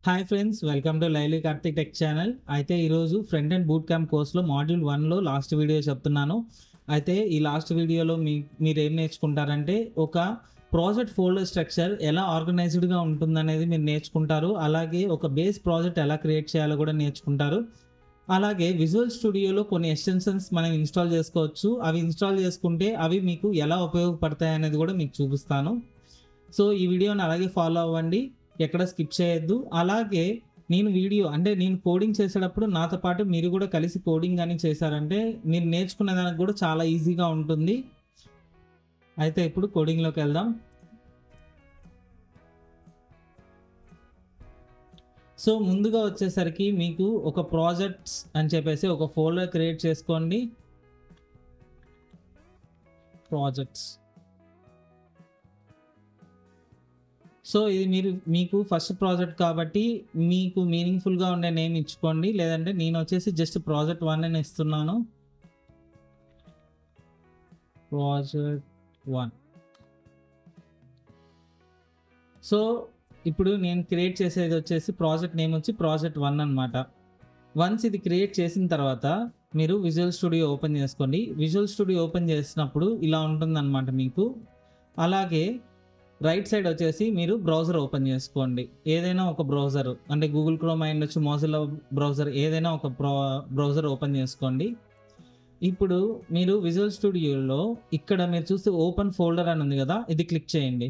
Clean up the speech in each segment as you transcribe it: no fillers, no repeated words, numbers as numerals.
Hi friends, welcome to lively Karthik tech channel. అయితే ఈరోజు front and boot camp కోర్స్లో module 1లో లాస్ట్ వీడియో చెప్తున్నాను. అయితే ఈ లాస్ట్ వీడియోలో మీరు ఏం నేర్చుకుంటారంటే ఒక ప్రాజెక్ట్ ఫోల్డర్ స్ట్రక్చర్ ఎలా ఆర్గనైజ్డ్గా ఉంటుందనేది మీరు నేర్చుకుంటారు. అలాగే ఒక బేస్ ప్రాజెక్ట్ ఎలా క్రియేట్ చేయాలో కూడా నేర్చుకుంటారు. అలాగే విజువల్ స్టూడియోలో కొన్ని ఎక్స్టెన్షన్స్ మనం ఇన్స్టాల్ చేసుకోవచ్చు. అవి ఇన్స్టాల్ చేసుకుంటే అవి మీకు ఎలా ఉపయోగపడతాయి అనేది కూడా మీకు చూపిస్తాను. సో ఈ వీడియోని అలాగే ఫాలో అవ్వండి, ఎక్కడ స్కిప్ చేయొద్దు. అలాగే నేను కోడింగ్ చేసేటప్పుడు నాతో పాటు మీరు కూడా కలిసి కోడింగ్ కానీ చేశారంటే మీరు నేర్చుకునే దానికి కూడా చాలా ఈజీగా ఉంటుంది. అయితే ఇప్పుడు కోడింగ్లోకి వెళ్దాం. సో ముందుగా వచ్చేసరికి మీకు ఒక ప్రాజెక్ట్స్ అని చెప్పేసి ఒక ఫోల్డర్ క్రియేట్ చేసుకోండి. ప్రాజెక్ట్స్. సో ఇది మీకు ఫస్ట్ ప్రాజెక్ట్ కాబట్టి మీకు మీనింగ్ఫుల్గా ఉండే నేమ్ ఇచ్చుకోండి. లేదంటే నేను వచ్చేసి జస్ట్ ప్రాజెక్ట్ 1 అని ఇస్తున్నాను. ప్రాజెక్ట్ 1. సో ఇప్పుడు నేను క్రియేట్ చేసేది వచ్చేసి ప్రాజెక్ట్ నేమ్ వచ్చి ప్రాజెక్ట్ 1 అనమాట. వన్స్ ఇది క్రియేట్ చేసిన తర్వాత మీరు విజువల్ స్టూడియో ఓపెన్ చేసుకోండి. విజువల్ స్టూడియో ఓపెన్ చేసినప్పుడు ఇలా ఉంటుందన్నమాట మీకు. అలాగే రైట్ సైడ్ వచ్చేసి మీరు బ్రౌజర్ ఓపెన్ చేసుకోండి. ఏదైనా ఒక బ్రౌజర్, అంటే గూగుల్ క్రోమ్ అయి ఉండొచ్చు, మొజిల్లా బ్రౌజర్, ఏదైనా ఒక బ్రౌజర్ ఓపెన్ చేసుకోండి. ఇప్పుడు మీరు విజువల్ స్టూడియోలో ఇక్కడ మీరు చూస్తే ఓపెన్ ఫోల్డర్ అని ఉంది కదా, ఇది క్లిక్ చేయండి.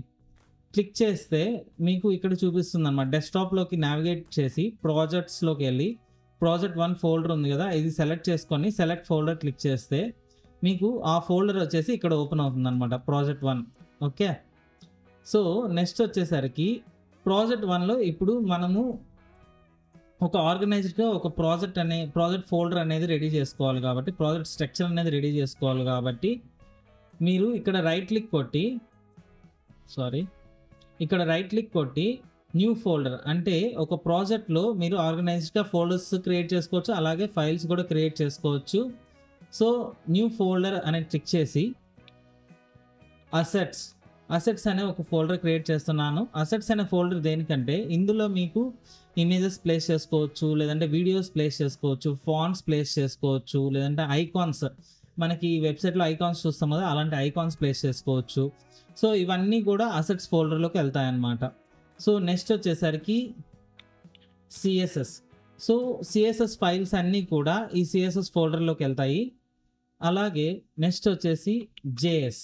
క్లిక్ చేస్తే మీకు ఇక్కడ చూపిస్తుంది అన్నమాట. డెస్క్టాప్లోకి నావిగేట్ చేసి ప్రాజెక్ట్స్లోకి వెళ్ళి ప్రాజెక్ట్ 1 ఫోల్డర్ ఉంది కదా, ఇది సెలెక్ట్ చేసుకొని సెలెక్ట్ ఫోల్డర్ క్లిక్ చేస్తే మీకు ఆ ఫోల్డర్ వచ్చేసి ఇక్కడ ఓపెన్ అవుతుంది అనమాట, ప్రాజెక్ట్ 1. ఓకే. సో నెక్స్ట్ వచ్చేసరికి ప్రాజెక్ట్ 1లో ఇప్పుడు మనము ఒక ఆర్గనైజ్డ్గా ఒక ప్రాజెక్ట్ ఫోల్డర్ అనేది రెడీ చేసుకోవాలి కాబట్టి, ప్రాజెక్ట్ స్ట్రక్చర్ అనేది రెడీ చేసుకోవాలి కాబట్టి మీరు ఇక్కడ రైట్ క్లిక్ కొట్టి న్యూ ఫోల్డర్, అంటే ఒక ప్రాజెక్ట్లో మీరు ఆర్గనైజ్డ్గా ఫోల్డర్స్ క్రియేట్ చేసుకోవచ్చు, అలాగే ఫైల్స్ కూడా క్రియేట్ చేసుకోవచ్చు. సో న్యూ ఫోల్డర్ అనేది క్లిక్ చేసి అసెట్స్ అనే ఒక ఫోల్డర్ క్రియేట్ చేస్తున్నాను. అసెట్స్ అనే ఫోల్డర్ దేనికంటే ఇందులో మీకు ఇమేజెస్ ప్లేస్ చేసుకోవచ్చు, లేదంటే వీడియోస్ ప్లేస్ చేసుకోవచ్చు, ఫాంట్స్ ప్లేస్ చేసుకోవచ్చు, లేదంటే ఐకాన్స్, మనకి వెబ్సైట్లో ఐకాన్స్ చూస్తాం కదా, అలాంటి ఐకాన్స్ ప్లేస్ చేసుకోవచ్చు. సో ఇవన్నీ కూడా అసెట్స్ ఫోల్డర్లోకి వెళ్తాయన్నమాట. సో నెక్స్ట్ వచ్చేసరికి సిఎస్ఎస్. సో సిఎస్ఎస్ ఫైల్స్ అన్నీ కూడా ఈ సిఎస్ఎస్ ఫోల్డర్లోకి వెళ్తాయి. అలాగే నెక్స్ట్ వచ్చేసి జేఎస్.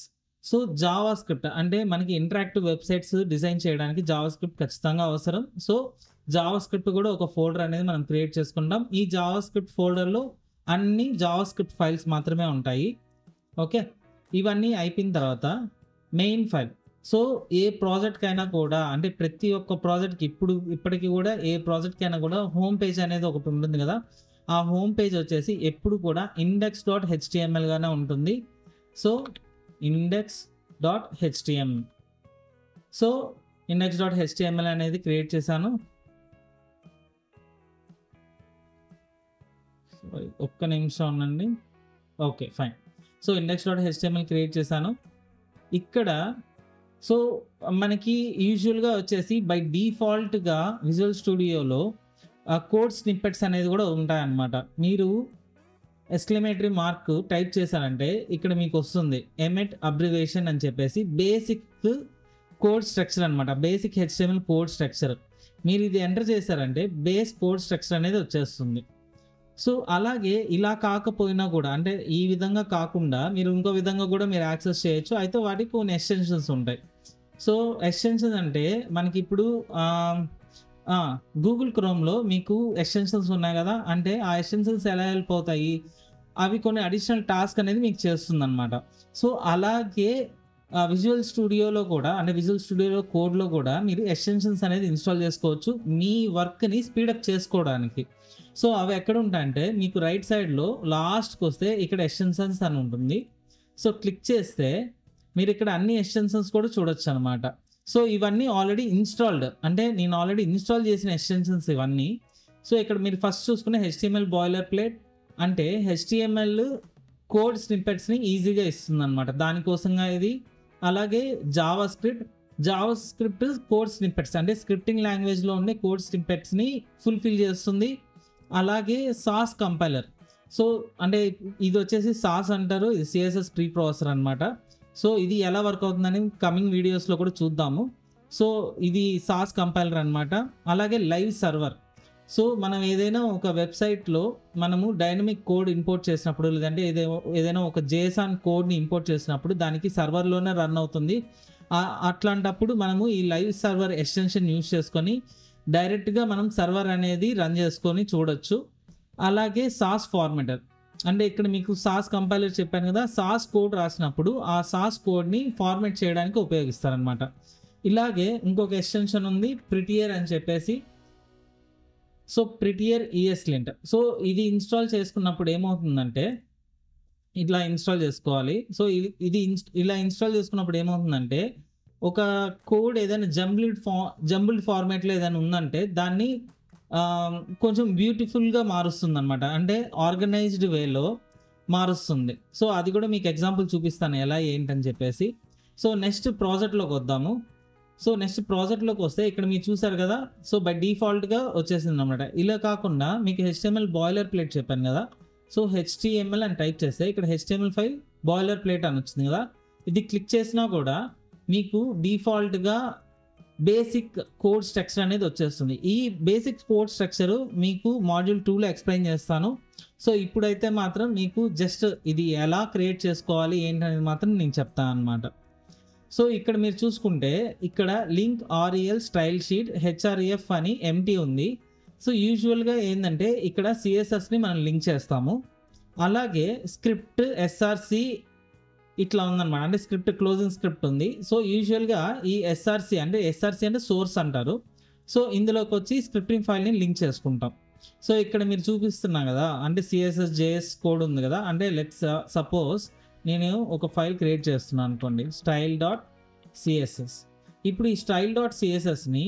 సో జావా స్క్రిప్ట్, అంటే మనకి ఇంటరాక్టివ్ వెబ్సైట్స్ డిజైన్ చేయడానికి జావా స్క్రిప్ట్ ఖచ్చితంగా అవసరం. సో జావా స్క్రిప్ట్ కూడా ఒక ఫోల్డర్ అనేది మనం క్రియేట్ చేసుకుంటాం. ఈ జావా స్క్రిప్ట్ ఫోల్డర్లో అన్ని జావా స్క్రిప్ట్ ఫైల్స్ మాత్రమే ఉంటాయి. ఓకే. ఇవన్నీ అయిపోయిన తర్వాత మెయిన్ ఫైల్. సో ఏ ప్రాజెక్ట్కైనా కూడా, అంటే ప్రతి ఒక్క ప్రాజెక్ట్కి ఇప్పటికీ కూడా ఏ ప్రాజెక్ట్కైనా కూడా హోమ్ పేజ్ అనేది ఒకటి ఉంటుంది కదా, ఆ హోమ్ పేజ్ వచ్చేసి ఎప్పుడు కూడా index.html గానే ఉంటుంది. So index.html. సో index.html అనేది క్రియేట్ చేశాను. ఒక్క నిమిషం ఉండండి. Okay, fine. So index.html create చేశాను. ఇక్కడ సో మనకి యూజువల్గా వచ్చేసి బై డిఫాల్ట్గా విజువల్ స్టూడియోలో కోడ్ స్నిప్పెట్స్ అనేది కూడా ఉంటాయన్నమాట. మీరు ఎక్స్క్లమేటరీ మార్క్ టైప్ చేశారంటే ఇక్కడ మీకు వస్తుంది ఎమెట్ అబ్రివేషన్ అని చెప్పేసి బేసిక్ కోడ్ స్ట్రక్చర్ అనమాట, బేసిక్ HTML కోడ్ స్ట్రక్చర్. మీరు ఇది ఎంటర్ చేశారంటే బేస్ కోడ్ స్ట్రక్చర్ అనేది వచ్చేస్తుంది. సో అలాగే ఇలా కాకపోయినా కూడా, అంటే ఈ విధంగా కాకుండా మీరు ఇంకో విధంగా కూడా మీరు యాక్సెస్ చేయొచ్చు. అయితే వాటికి కొన్ని ఎక్స్టెన్షన్స్ ఉంటాయి. సో ఎక్స్టెన్షన్స్ అంటే మనకి ఇప్పుడు గూగుల్ క్రోమ్లో మీకు ఎక్స్టెన్షన్స్ ఉన్నాయి కదా, అంటే ఆ ఎక్స్టెన్షన్స్ ఎలా హెల్ప్ అవుతాయి, అవి కొన్ని అడిషనల్ టాస్క్ అనేది మీకు చేస్తుంది అనమాట. సో అలాగే విజువల్ స్టూడియోలో కూడా, అంటే విజువల్ స్టూడియోలో కోడ్లో కూడా మీరు ఎక్స్టెన్షన్స్ అనేది ఇన్స్టాల్ చేసుకోవచ్చు మీ వర్క్ని స్పీడప్ చేసుకోవడానికి. సో అవి ఎక్కడ ఉంటాయంటే మీకు రైట్ సైడ్లో లాస్ట్కి వస్తే ఇక్కడ ఎక్స్టెన్షన్స్ అని ఉంటుంది. సో క్లిక్ చేస్తే మీరు ఇక్కడ అన్ని ఎక్స్టెన్షన్స్ కూడా చూడొచ్చు అనమాట. సో ఇవన్నీ ఆల్రెడీ ఇన్స్టాల్డ్, అంటే నేను ఆల్రెడీ ఇన్స్టాల్ చేసిన ఎక్స్టెన్షన్స్ ఇవన్నీ. సో ఇక్కడ మీరు ఫస్ట్ చూసుకునే HTML బాయిలర్ ప్లేట్, అంటే HTML కోడ్ స్నిప్పెట్స్ని ఈజీగా ఇస్తుంది అనమాట, దానికోసంగా ఇది. అలాగే Java script, Java script code snippets అంటే స్క్రిప్టింగ్ లాంగ్వేజ్లో ఉండే కోడ్ స్నిప్పెట్స్ని ఫుల్ఫిల్ చేస్తుంది. అలాగే సాస్ కంపైలర్. సో అంటే ఇది వచ్చేసి సాస్ అంటారు, ఇది సిఎస్ఎస్ ప్రీ ప్రాసెసర్ అనమాట. సో ఇది ఎలా వర్క్ అవుతుందని కమింగ్ వీడియోస్లో కూడా చూద్దాము. సో ఇది సాస్ కంపైలర్ అనమాట. అలాగే లైవ్ సర్వర్. సో మనం ఏదైనా ఒక వెబ్సైట్లో మనము డైనమిక్ కోడ్ ఇంపోర్ట్ చేసినప్పుడు, లేదంటే ఏదైనా ఒక జేసాన్ కోడ్ని ఇంపోర్ట్ చేసినప్పుడు దానికి సర్వర్లోనే రన్ అవుతుంది. అట్లాంటప్పుడు మనము ఈ లైవ్ సర్వర్ ఎక్స్టెన్షన్ యూజ్ చేసుకొని డైరెక్ట్గా మనం సర్వర్ అనేది రన్ చేసుకొని చూడొచ్చు. అలాగే సాస్ ఫార్మాటర్ అంటే ఇక్కడ మీకు సాస్ కంపైలర్ చెప్పాను కదా, సాస్ కోడ్ రాసినప్పుడు ఆ సాస్ కోడ్ని ఫార్మాట్ చేయడానికి ఉపయోగిస్తారనమాట. ఇలాగే ఇంకొక ఎక్స్టెన్షన్ ఉంది ప్రిటియర్ అని చెప్పేసి. So prettier ESLint. సో ఇది ఇన్స్టాల్ చేసుకున్నప్పుడు ఏమవుతుందంటే ఇట్లా ఇన్స్టాల్ చేసుకోవాలి. సో ఇలా ఇన్స్టాల్ చేసుకున్నప్పుడు ఏమవుతుందంటే ఒక కోడ్ ఏదైనా జంబుల్డ్ ఫార్మాట్లో ఏదైనా ఉందంటే దాన్ని కొంచెం బ్యూటిఫుల్గా మారుస్తుంది అనమాట, అంటే ఆర్గనైజ్డ్ వేలో మారుస్తుంది. సో అది కూడా మీకు ఎగ్జాంపుల్ చూపిస్తాను ఎలా ఏంటని చెప్పేసి. సో నెక్స్ట్ ప్రాజెక్ట్లోకి వద్దాము. సో నెక్స్ట్ ప్రాజెక్ట్లోకి వస్తే ఇక్కడ మీరు చూసారు కదా, సో బై డిఫాల్ట్గా వచ్చేసింది అనమాట. ఇలా కాకుండా మీకు HTML బాయిలర్ ప్లేట్ చెప్పాను కదా, సో HTML అని టైప్ చేస్తే ఇక్కడ HTML ఫైల్ బాయిలర్ ప్లేట్ అని వచ్చింది కదా, ఇది క్లిక్ చేసినా కూడా మీకు డిఫాల్ట్గా బేసిక్ కోడ్ స్ట్రక్చర్ అనేది వచ్చేస్తుంది. ఈ బేసిక్ కోడ్ స్ట్రక్చరు మీకు మాడ్యూల్ 2లో ఎక్స్ప్లెయిన్ చేస్తాను. సో ఇప్పుడైతే మాత్రం మీకు జస్ట్ ఇది ఎలా క్రియేట్ చేసుకోవాలి ఏంటనేది మాత్రం నేను చెప్తాను అనమాట. సో ఇక్కడ మీరు చూసుకుంటే ఇక్కడ link REL style sheet HREF అని ఎంటీ ఉంది. సో యూజువల్గా ఏంటంటే ఇక్కడ CSSని మనం లింక్ చేస్తాము. అలాగే స్క్రిప్ట్ SRC ఇట్లా ఉందన్నమాట, అంటే స్క్రిప్ట్ క్లోజింగ్ స్క్రిప్ట్ ఉంది. సో యూజువల్గా ఈ SRC అంటే సోర్స్ అంటారు. సో ఇందులోకి వచ్చి స్క్రిప్టింగ్ ఫైల్ని లింక్ చేసుకుంటాం. సో ఇక్కడ మీరు చూపిస్తున్నా కదా, అంటే CSS.js కోడ్ ఉంది కదా, అంటే లెట్స్ సపోజ్ నేను ఒక ఫైల్ క్రియేట్ చేస్తున్నాను అనుకోండి, style.css. ఇప్పుడు ఈ style.cssని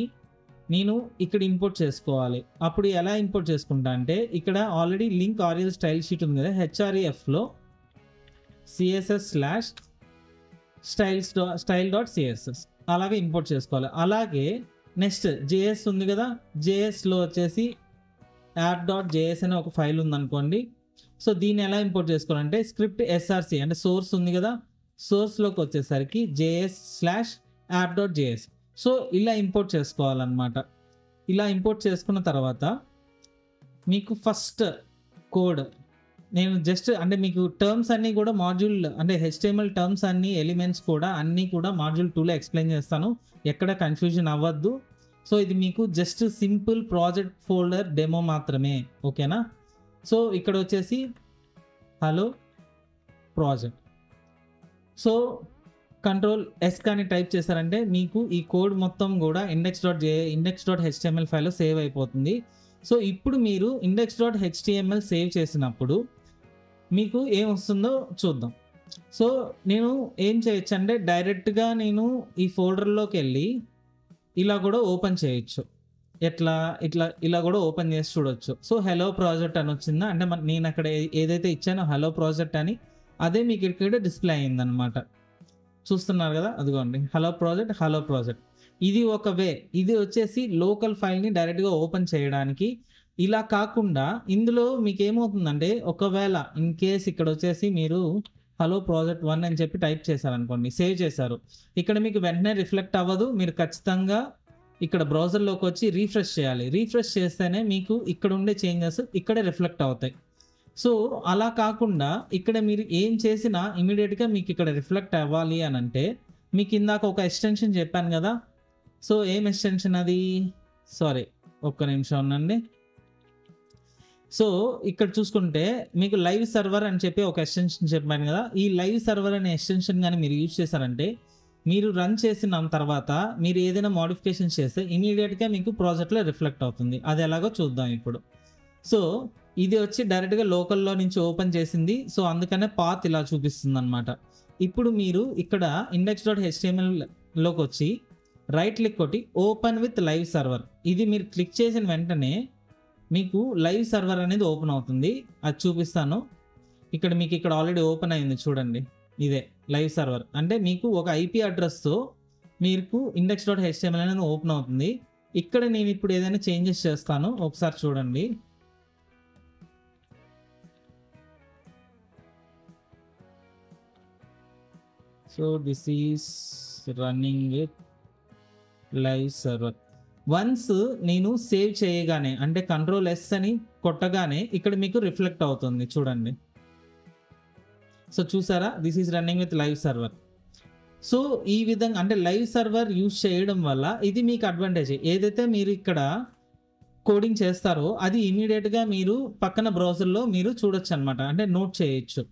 నేను ఇక్కడ ఇంపోర్ట్ చేసుకోవాలి. అప్పుడు ఎలా ఇంపోర్ట్ చేసుకుంటా అంటే ఇక్కడ already link REL style sheet ఉంది కదా, HREFలో CSS/style.css అలాగే ఇంపోర్ట్ చేసుకోవాలి. అలాగే నెక్స్ట్ JS ఉంది కదా, JSలో వచ్చేసి app.js అనే ఒక ఫైల్ ఉందనుకోండి. సో దీన్ని ఎలా ఇంపోర్ట్ చేసుకోవాలంటే స్క్రిప్ట్ SRC అంటే సోర్స్ ఉంది కదా, సోర్స్లోకి వచ్చేసరికి JS/app.js. సో ఇలా ఇంపోర్ట్ చేసుకోవాలన్నమాట. ఇలా ఇంపోర్ట్ చేసుకున్న తర్వాత మీకు ఫస్ట్ కోడ్ నేను జస్ట్ అంటే మీకు టర్మ్స్ అన్నీ కూడా మాడ్యూల్ అంటే HTML టర్మ్స్ అన్ని ఎలిమెంట్స్ కూడా అన్నీ కూడా మాడ్యూల్ 2లో ఎక్స్ప్లెయిన్ చేస్తాను, ఎక్కడ కన్ఫ్యూజన్ అవ్వద్దు. సో ఇది మీకు just simple project folder demo మాత్రమే, ఓకేనా. సో ఇక్కడ వచ్చేసి హలో ప్రాజెక్ట్. సో Ctrl+S కానీ టైప్ చేశారంటే మీకు ఈ కోడ్ మొత్తం కూడా index.html ఫైల్లో సేవ్ అయిపోతుంది. సో ఇప్పుడు మీరు index.html సేవ్ చేసినప్పుడు మీకు ఏం వస్తుందో చూద్దాం. సో నేను ఏం చేయొచ్చు అంటే డైరెక్ట్గా నేను ఈ ఫోల్డర్లోకి వెళ్ళి ఇలా కూడా ఓపెన్ చేయొచ్చు, ఇలా కూడా ఓపెన్ చేసి చూడొచ్చు. సో హలో ప్రాజెక్ట్ అని వచ్చిందా అంటే నేను అక్కడ ఏదైతే ఇచ్చానో హలో ప్రాజెక్ట్ అని అదే మీకు ఇక్కడ డిస్ప్లే అయిందనమాట. చూస్తున్నారు కదా, అదిగోండి హలో ప్రాజెక్ట్. ఇది ఒక వే, ఇది వచ్చేసి లోకల్ ఫైల్ని డైరెక్ట్గా ఓపెన్ చేయడానికి. ఇలా కాకుండా ఇందులో మీకు ఏమవుతుందంటే ఒకవేళ ఇన్ కేస్ ఇక్కడ వచ్చేసి మీరు హలో ప్రాజెక్ట్ 1 అని చెప్పి టైప్ చేశారనుకోండి, సేవ్ చేశారు, ఇక్కడ మీకు వెంటనే రిఫ్లెక్ట్ అవ్వదు. మీరు ఖచ్చితంగా ఇక్కడ బ్రౌజర్లోకి వచ్చి రీఫ్రెష్ చేయాలి. రీఫ్రెష్ చేస్తేనే మీకు ఇక్కడ ఉండే చేంజెస్ ఇక్కడే రిఫ్లెక్ట్ అవుతాయి. సో అలా కాకుండా ఇక్కడ మీరు ఏం చేసినా ఇమీడియట్గా మీకు ఇక్కడ రిఫ్లెక్ట్ అవ్వాలి అని అంటే మీకు ఇందాక ఒక ఎక్స్టెన్షన్ చెప్పాను కదా. సో ఏం ఎక్స్టెన్షన్ అది, సారీ ఒక్క నిమిషం ఉండండి. సో ఇక్కడ చూసుకుంటే మీకు లైవ్ సర్వర్ అని చెప్పి ఒక ఎక్స్టెన్షన్ చెప్పాను కదా, ఈ లైవ్ సర్వర్ అనే ఎక్స్టెన్షన్ కానీ మీరు యూజ్ చేశారంటే మీరు రన్ చేసిన తర్వాత మీరు ఏదైనా మోడిఫికేషన్ చేస్తే ఇమీడియట్గా మీకు ప్రాజెక్ట్లో రిఫ్లెక్ట్ అవుతుంది. అది ఎలాగో చూద్దాం ఇప్పుడు. సో ఇది వచ్చి డైరెక్ట్గా లోకల్లో నుంచి ఓపెన్ చేసింది. సో అందుకనే పాత్ ఇలా చూపిస్తుంది అనమాట. ఇప్పుడు మీరు ఇక్కడ index.htmlలోకి వచ్చి రైట్ క్లిక్ కొట్టి ఓపెన్ విత్ లైవ్ సర్వర్, ఇది మీరు క్లిక్ చేసిన వెంటనే మీకు లైవ్ సర్వర్ అనేది ఓపెన్ అవుతుంది. అది చూపిస్తాను. ఇక్కడ మీకు ఇక్కడ ఆల్రెడీ ఓపెన్ అయింది చూడండి, ఇదే లైవ్ సర్వర్. అంటే మీకు ఒక IP అడ్రస్తో మీకు index.html అనేది ఓపెన్ అవుతుంది. ఇక్కడ నేను ఇప్పుడు ఏదైనా చేంజెస్ చేస్తాను, ఒకసారి చూడండి. So this is running with live server. Once నేను సేవ్ చేయగానే అంటే Ctrl+S అని కొట్టగానే ఇక్కడ మీకు రిఫ్లెక్ట్ అవుతుంది చూడండి. సో చూసారా, this is running with live server. So ఈ విధంగా అంటే లైవ్ సర్వర్ యూజ్ చేయడం వల్ల ఇది మీకు అడ్వాంటేజ్. ఏదైతే మీరు ఇక్కడ కోడింగ్ చేస్తారో అది ఇమీడియట్గా మీరు పక్కన బ్రౌజర్లో మీరు చూడొచ్చు అనమాట, అంటే నోట్ చేయొచ్చు.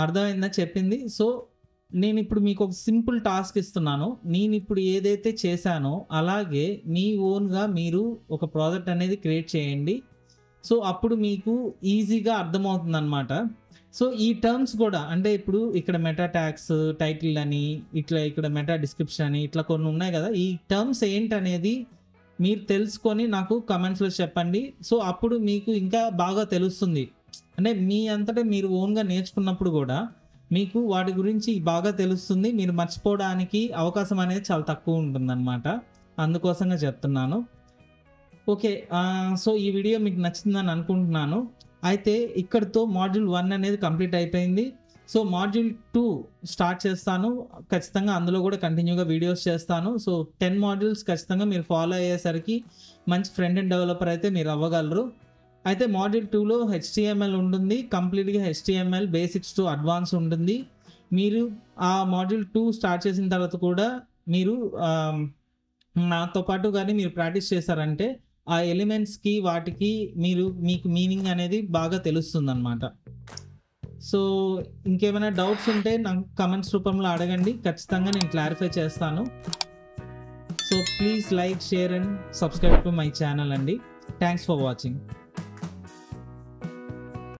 అర్థమైందా చెప్పింది? సో నేను ఇప్పుడు మీకు ఒక సింపుల్ టాస్క్ ఇస్తున్నాను. నేను ఇప్పుడు ఏదైతే చేశానో అలాగే మీ ఓన్గా మీరు ఒక ప్రాజెక్ట్ అనేది క్రియేట్ చేయండి. సో అప్పుడు మీకు ఈజీగా అర్థమవుతుంది అనమాట. సో ఈ టర్మ్స్ కూడా అంటే ఇప్పుడు ఇక్కడ మెటా ట్యాగ్స్, టైటిల్ అని, ఇట్లా ఇక్కడ మెటా డిస్క్రిప్షన్ అని ఇట్లా కొన్ని ఉన్నాయి కదా, ఈ టర్మ్స్ ఏంటనేది మీరు తెలుసుకొని నాకు కమెంట్స్లో చెప్పండి. సో అప్పుడు మీకు ఇంకా బాగా తెలుస్తుంది. అంటే మీ అంతటా మీరు ఓన్గా నేర్చుకున్నప్పుడు కూడా మీకు వాటి గురించి బాగా తెలుస్తుంది. మీరు మర్చిపోవడానికి అవకాశం అనేది చాలా తక్కువ ఉంటుందన్నమాట. అందుకోసంగా చెప్తున్నాను. ఓకే, సో ఈ వీడియో మీకు నచ్చిందని అనుకుంటున్నాను. అయితే ఇక్కడితో మాడ్యూల్ 1 అనేది కంప్లీట్ అయిపోయింది. సో మాడ్యూల్ 2 స్టార్ట్ చేస్తాను ఖచ్చితంగా. అందులో కూడా కంటిన్యూగా వీడియోస్ చేస్తాను. సో 10 మాడ్యూల్స్ ఖచ్చితంగా మీరు ఫాలో అయ్యేసరికి మంచి ఫ్రంట్ ఎండ్ డెవలపర్ అయితే మీరు అవ్వగలరు. అయితే మాడ్యూల్ 2లో HTML ఉంటుంది, కంప్లీట్గా HTML బేసిక్స్ టు అడ్వాన్స్ ఉంటుంది. మీరు ఆ మాడ్యూల్ 2 స్టార్ట్ చేసిన తర్వాత కూడా మీరు నాతో పాటు కానీ మీరు ప్రాక్టీస్ చేశారంటే ఆ ఎలిమెంట్స్కి వాటికి మీకు మీనింగ్ అనేది బాగా తెలుస్తుంది అన్నమాట. సో ఇంకేమైనా డౌట్స్ ఉంటే నాకు కమెంట్స్ రూపంలో అడగండి, ఖచ్చితంగా నేను క్లారిఫై చేస్తాను. So please like, share and subscribe to my channel అండి. Thanks for watching.